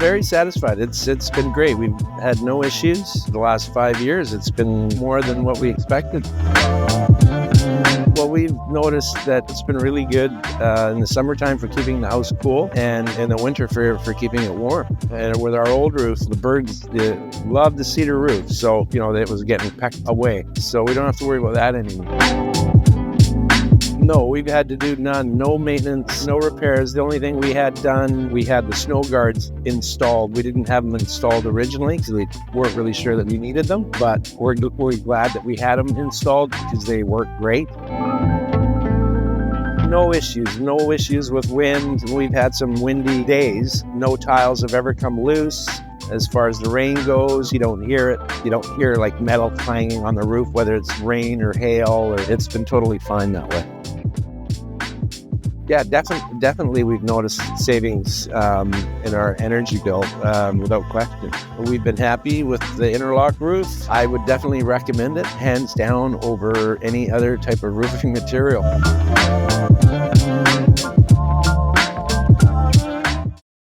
very satisfied. It's been great. We've had no issues. The last 5 years, it's been more than what we expected. Well, we've noticed that it's been really good in the summertime for keeping the house cool, and in the winter for keeping it warm. And with our old roof, the birds love the cedar roof, so it was getting pecked away. So we don't have to worry about that anymore. No, we've had to do none. No maintenance, no repairs. The only thing we had done, we had the snow guards installed. We didn't have them installed originally because we weren't really sure that we needed them, but we're glad that we had them installed because they work great. No issues with wind. We've had some windy days. No tiles have ever come loose. As far as the rain goes, you don't hear it. You don't hear like metal clanging on the roof, whether it's rain or hail, or it's been totally fine that way. Yeah, definitely we've noticed savings in our energy bill without question. We've been happy with the Interlock roof. I would definitely recommend it, hands down, over any other type of roofing material.